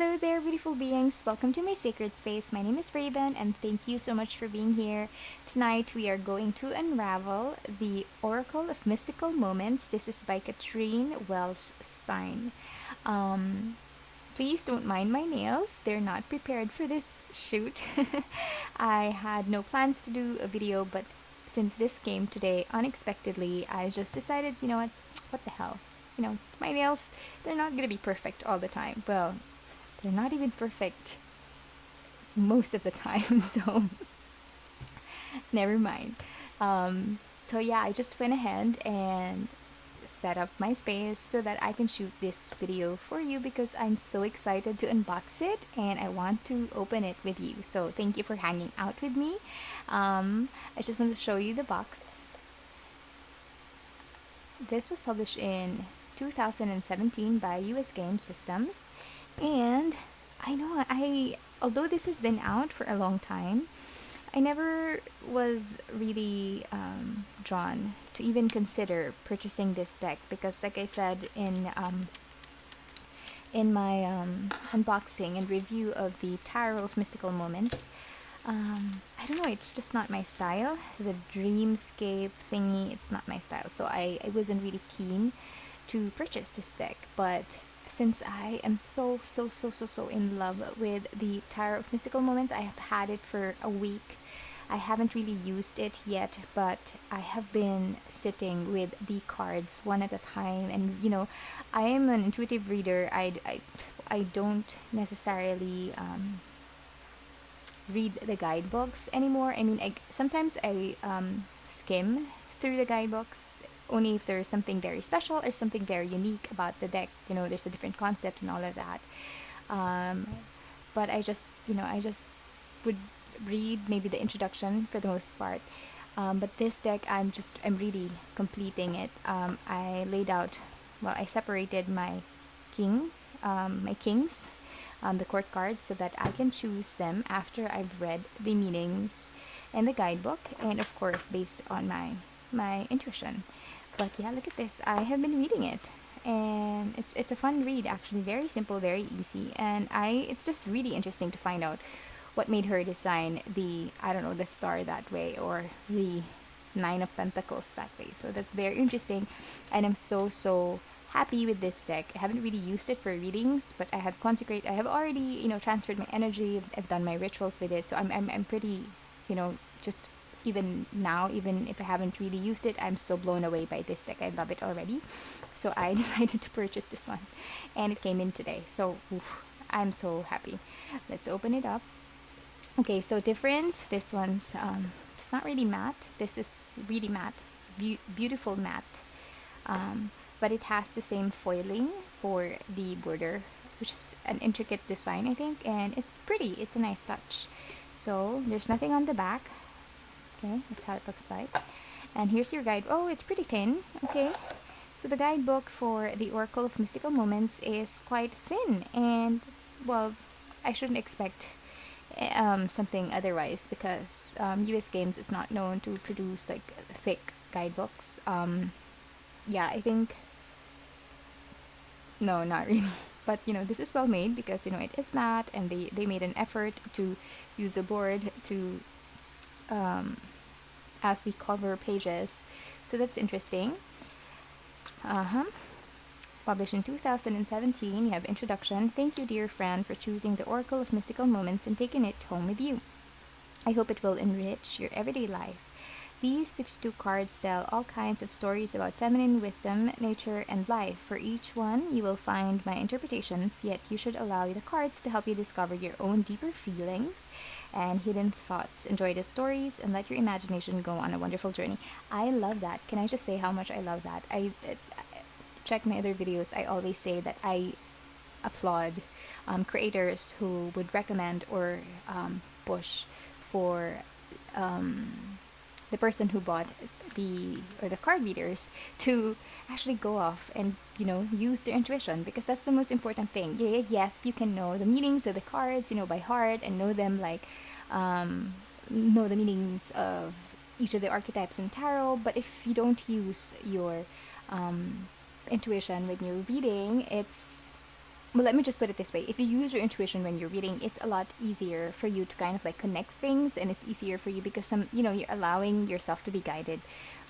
Hello there, beautiful beings. Welcome to my sacred space. My name is Raven, and thank you so much for being here. Tonight, we are going to unravel the Oracle of Mystical Moments. This is by Catrin Welz Stein. Um, Please don't mind my nails, they're not prepared for this shoot. I had no plans to do a video, but since this came today unexpectedly, I just decided, you know what the hell? My nails, they're not gonna be perfect all the time. Well, they're not even perfect most of the time, so never mind. So yeah, I just went ahead and set up my space so that I can shoot this video for you because I'm so excited to unbox it and I want to open it with you. So thank you for hanging out with me. I just want to show you the box. This was published in 2017 by US Game Systems, and although this has been out for a long time, I never was really drawn to even consider purchasing this deck because, like I said in my unboxing and review of the Tarot of Mystical Moments, I don't know, it's just not my style. The dreamscape thingy, it's not my style. So I wasn't really keen to purchase this deck. But since I am so in love with the Tarot of Mystical Moments, I have had it for a week. I haven't really used it yet, but I have been sitting with the cards one at a time. And I am an intuitive reader. I don't necessarily read the guidebooks anymore. I mean, sometimes I skim through the guidebooks only if there's something very special or something very unique about the deck. There's a different concept and all of that. But I just would read maybe the introduction for the most part. But this deck, I'm really completing it. I separated my kings, the court cards, so that I can choose them after I've read the meanings and the guidebook, and of course based on my intuition. But yeah, look at this. I have been reading it, and it's a fun read, actually. Very simple, very easy, and it's just really interesting to find out what made her design the star that way, or the Nine of Pentacles that way. So that's very interesting, and I'm so happy with this deck. I haven't really used it for readings, but I have already transferred my energy. I've done my rituals with it, so I'm pretty, just even now, even if I haven't really used it, I'm so blown away by this deck. I love it already. So I decided to purchase this one, and it came in today. So I'm so happy. Let's open it up. Okay, so difference. This one's it's not really matte. This is really matte, beautiful matte. But it has the same foiling for the border, which is an intricate design, I think, and it's pretty. It's a nice touch. So there's nothing on the back. Okay, that's how it looks like. And here's your guide. Oh, it's pretty thin. Okay, so the guidebook for the Oracle of Mystical Moments is quite thin, and well, I shouldn't expect something otherwise because US Games is not known to produce like thick guidebooks. Yeah, I think no, not really. But this is well made because it is matte, and they made an effort to use a board to as the cover pages. So that's interesting. Published in 2017, you have introduction. Thank you, dear friend, for choosing the Oracle of Mystical Moments and taking it home with you. I hope it will enrich your everyday life. These 52 cards tell all kinds of stories about feminine wisdom, nature, and life. For each one, you will find my interpretations, yet you should allow the cards to help you discover your own deeper feelings and hidden thoughts. Enjoy the stories and let your imagination go on a wonderful journey. I love that. Can I just say how much I love that? I check my other videos. I always say that I applaud creators who would recommend or push for the person who bought the card readers to actually go off and use their intuition, because that's the most important thing. Yes, you can know the meanings of the cards by heart and know them like know the meanings of each of the archetypes in tarot, but if you don't use your intuition when you're reading, it's well, let me just put it this way. If you use your intuition when you're reading, it's a lot easier for you to kind of like connect things, and it's easier for you because you're allowing yourself to be guided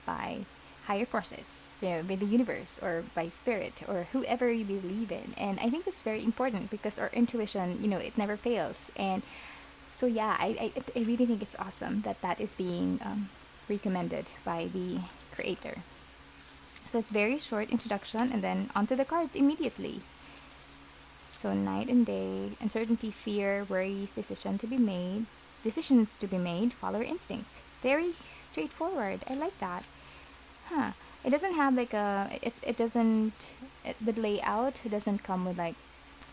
by higher forces, by the universe or by spirit or whoever you believe in. And I think that's very important because our intuition, it never fails. And so yeah, I really think it's awesome that that is being recommended by the creator. So it's very short introduction and then onto the cards immediately. So night and day, uncertainty, fear, worries, decisions to be made, follow your instinct. Very straightforward. I like that. Huh. It doesn't have like the layout doesn't come with like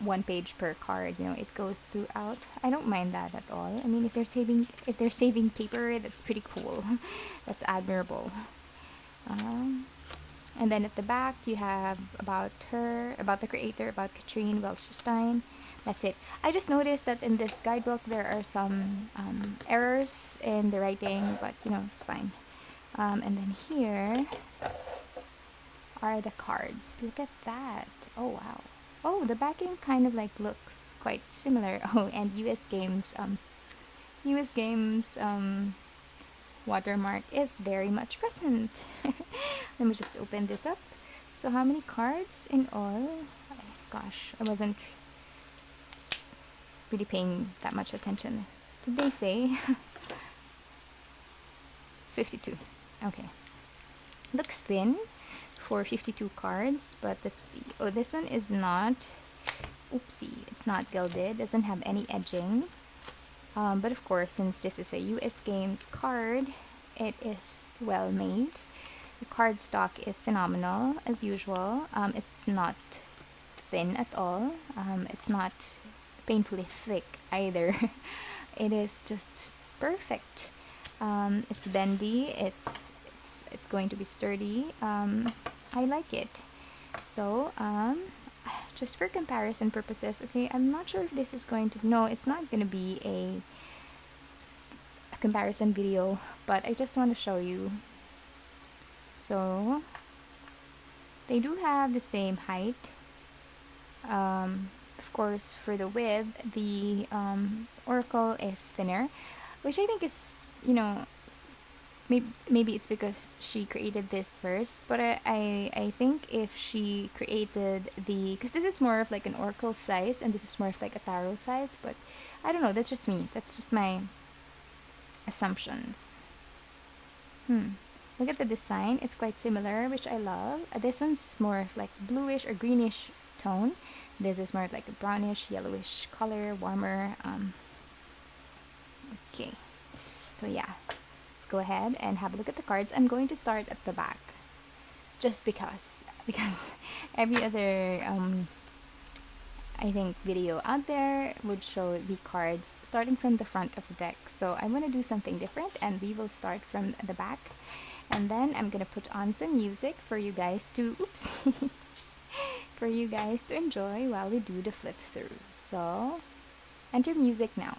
one page per card, it goes throughout. I don't mind that at all. I mean, if they're saving paper, that's pretty cool. That's admirable. Um, and then at the back, you have about her, about the creator, about Catrin Welz Stein. That's it. I just noticed that in this guidebook, there are some errors in the writing, but it's fine. And then here are the cards. Look at that. Oh, wow. Oh, the backing kind of like looks quite similar. Oh, and US Games watermark is very much present. Let me just open this up. So how many cards in all? Gosh, I wasn't really paying that much attention. Did they say? 52. Okay. Looks thin for 52 cards, but let's see. Oh, this one is not, oopsie, it's not gilded, doesn't have any edging. But of course, since this is a US Games card, it is well made. The card stock is phenomenal, as usual. It's not thin at all. It's not painfully thick either. It is just perfect. It's bendy. It's going to be sturdy. I like it. So just for comparison purposes, okay, I'm not sure if this is going to, no, it's not going to be a comparison video, but I just want to show you. So they do have the same height. Of course, for the width, the oracle is thinner, which I think is, maybe it's because she created this first, but I think if she created because this is more of like an oracle size and this is more of like a tarot size, but I don't know, that's just me, that's just my assumptions. Look at the design, it's quite similar, which I love. This one's more of like bluish or greenish tone. This is more of like a brownish, yellowish color, warmer. Okay, so yeah, let's go ahead and have a look at the cards. I'm going to start at the back, just because every other I think video out there would show the cards starting from the front of the deck. So I'm going to do something different, and we will start from the back, and then I'm going to put on some music for you guys to for you guys to enjoy while we do the flip through. So enter music now.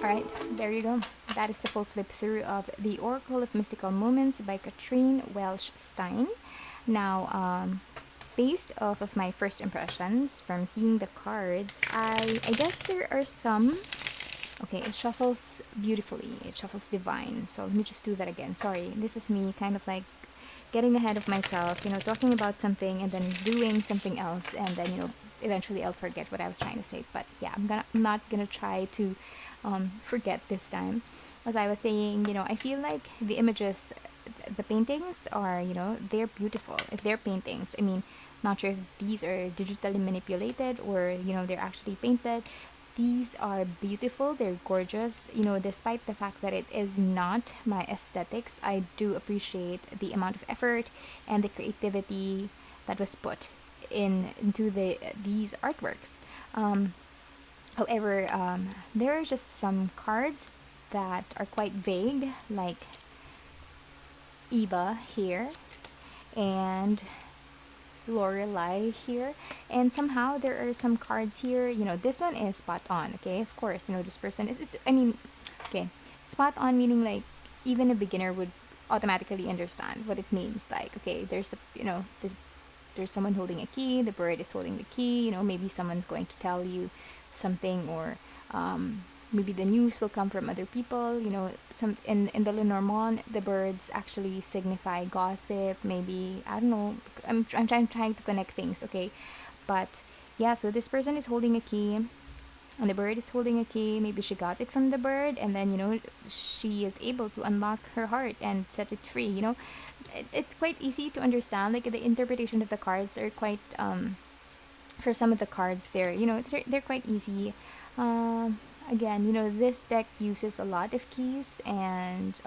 Alright, there you go. That is the full flip through of The Oracle of Mystical Moments by Catrin Welz Stein. Now, based off of my first impressions from seeing the cards, I guess there are some. Okay, it shuffles beautifully. It shuffles divine. So let me just do that again. Sorry, this is me kind of like getting ahead of myself, talking about something and then doing something else, and then eventually I'll forget what I was trying to say. But yeah, I'm not gonna try to forget this time. As I was saying, I feel like the images, the paintings are, they're beautiful. If they're paintings, I mean, not sure if these are digitally manipulated or they're actually painted. These are beautiful, they're gorgeous. Despite the fact that it is not my aesthetics, I do appreciate the amount of effort and the creativity that was put into these artworks. However, there are just some cards that are quite vague, like Eva here and Lorelei here, and somehow there are some cards here. This one is spot on. Okay, of course, this person is. Okay, spot on meaning like even a beginner would automatically understand what it means. Like, okay, there's there's someone holding a key. The bird is holding the key. Maybe someone's going to tell you something, or maybe the news will come from other people. Some in the Lenormand, the birds actually signify gossip. Maybe, I don't know. I'm trying to connect things. Okay, but yeah. So this person is holding a key, and the bird is holding a key. Maybe she got it from the bird, and then she is able to unlock her heart and set it free. It's quite easy to understand. Like, the interpretation of the cards are quite for some of the cards, they're quite easy. Again, this deck uses a lot of keys and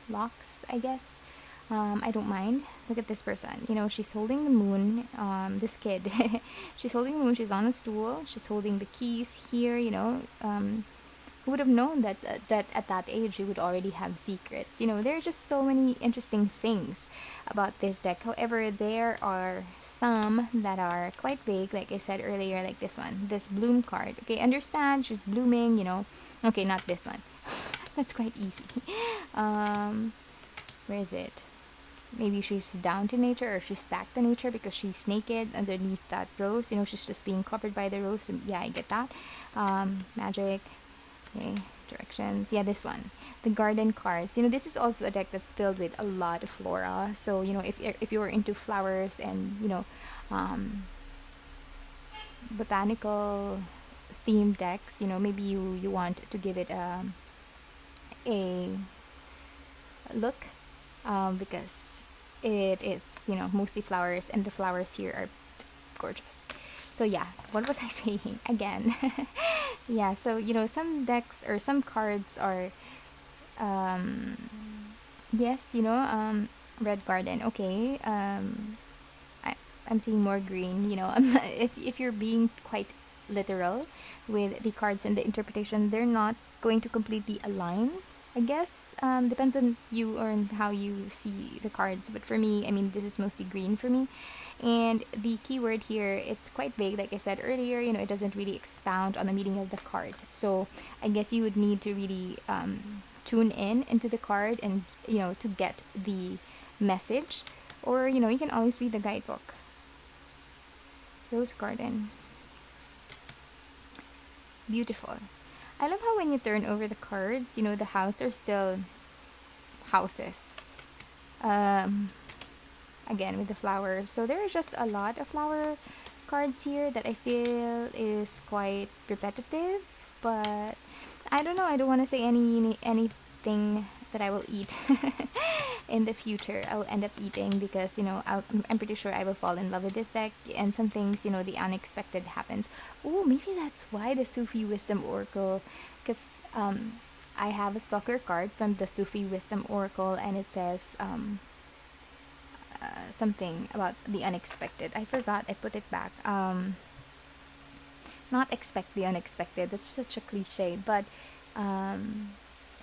locks, I guess. I don't mind. Look at this person. She's holding the moon. This kid, she's holding the moon. She's on a stool. She's holding the keys here. Who would have known that at that age you would already have secrets? There are just so many interesting things about this deck. However, there are some that are quite vague, like I said earlier, like this one, this bloom card. Okay, understand, she's blooming, Okay, not this one. That's quite easy. Where is it? Maybe she's down to nature, or she's back to nature because she's naked underneath that rose. She's just being covered by the rose. So yeah, I get that. Magic. Okay, directions. Yeah, this one, the garden cards. This is also a deck that's filled with a lot of flora. So if you're into flowers and botanical themed decks, maybe you want to give it a look, because it is mostly flowers, and the flowers here are gorgeous. So yeah, what was I saying again? Yeah, so some decks or some cards are yes, red garden. Okay, I'm seeing more green. If you're being quite literal with the cards and the interpretation, they're not going to completely align. I guess depends on you or on how you see the cards. But for me, I mean, this is mostly green for me. And the keyword here, it's quite vague. Like I said earlier, it doesn't really expound on the meaning of the card. So I guess you would need to really tune in into the card and to get the message. Or you can always read the guidebook. Rose garden, beautiful. I love how when you turn over the cards, the house are still houses. Again, with the flowers. So there are just a lot of flower cards here that I feel is quite repetitive. But I don't know. I don't want to say anything that I will eat in the future. I will end up eating because I'm pretty sure I will fall in love with this deck, and some things the unexpected happens. Oh, maybe that's why the Sufi Wisdom Oracle, because I have a stalker card from the Sufi Wisdom Oracle, and it says something about the unexpected. I forgot. I put it back. Not expect the unexpected. That's such a cliche, but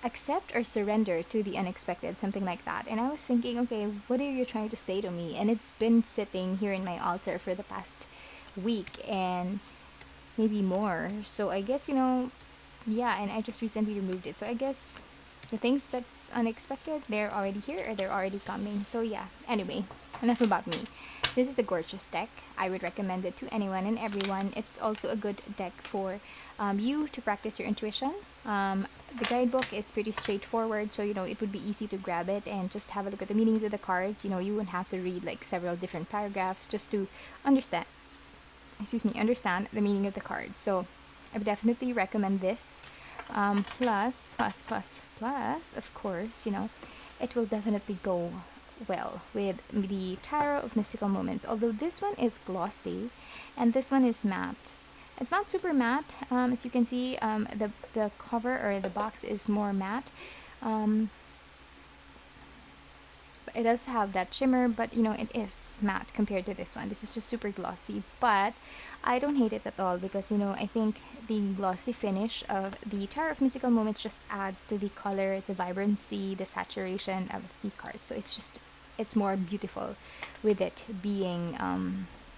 accept or surrender to the unexpected, something like that. And I was thinking, okay, what are you trying to say to me? And it's been sitting here in my altar for the past week and maybe more. So I guess yeah, and I just recently removed it. So I guess the things that's unexpected, they're already here or they're already coming. So yeah, anyway, enough about me. This is a gorgeous deck. I would recommend it to anyone and everyone. It's also a good deck for you to practice your intuition. The guidebook is pretty straightforward, so it would be easy to grab it and just have a look at the meanings of the cards. You wouldn't have to read like several different paragraphs just to understand understand the meaning of the cards. So I would definitely recommend this. Plus, of course, it will definitely go well with the Tarot of Mystical Moments. Although this one is glossy and this one is matte. It's not super matte. As you can see, the cover or the box is more matte. It does have that shimmer, but it is matte compared to this one. This is just super glossy, but I don't hate it at all because I think the glossy finish of the Tarot of Mystical Moments just adds to the color, the vibrancy, the saturation of the cards. So it's more beautiful with it being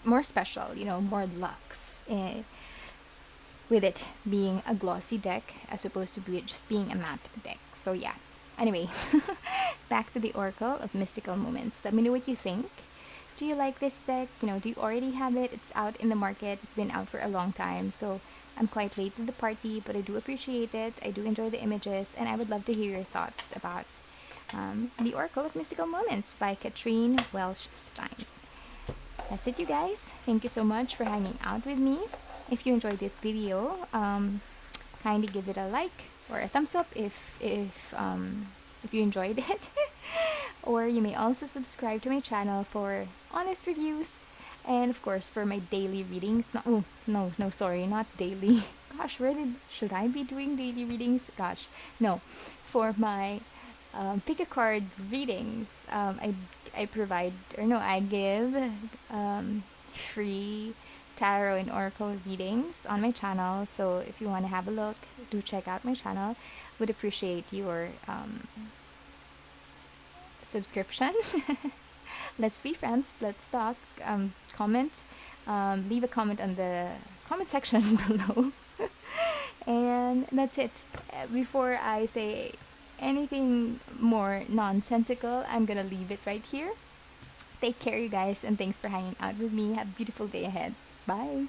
more special, more luxe, with it being a glossy deck as opposed to just being a matte deck. So yeah. Anyway, back to the Oracle of Mystical Moments. Let me know what you think. Do you like this deck? Do you already have it? It's out in the market. It's been out for a long time, so I'm quite late to the party, but I do appreciate it. I do enjoy the images, and I would love to hear your thoughts about The Oracle of Mystical Moments by Catrin Welz Stein. That's it, you guys. Thank you so much for hanging out with me. If you enjoyed this video, kindly give it a like or a thumbs up if you enjoyed it. Or you may also subscribe to my channel for honest reviews and of course for my daily readings. No, sorry, not daily. Gosh, should I be doing daily readings? Gosh, no. For my pick a card readings, I give free tarot and oracle readings on my channel. So if you want to have a look, do check out my channel. Would appreciate your subscription. Let's be friends. Let's talk. Comment. Leave a comment on the comment section below. And that's it. Before I say anything more nonsensical, I'm gonna leave it right here. Take care, you guys, and thanks for hanging out with me. Have a beautiful day ahead. Bye.